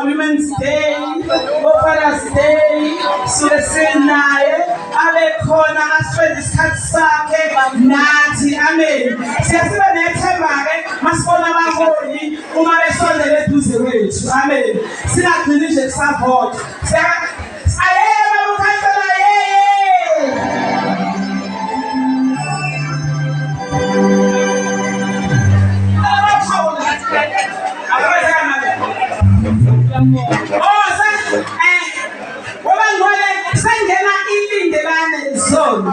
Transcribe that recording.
Women's Day, Father's Day, Sulesenaye, Abekhona asifende isikhathi sakhe nathi, amen. Siyasiba nethemba-ke masibona abaholi uma besondela eduze kwethu, amen. Singagcini nje kusavota. Ayeye babukhansela sengena ilindelane zone.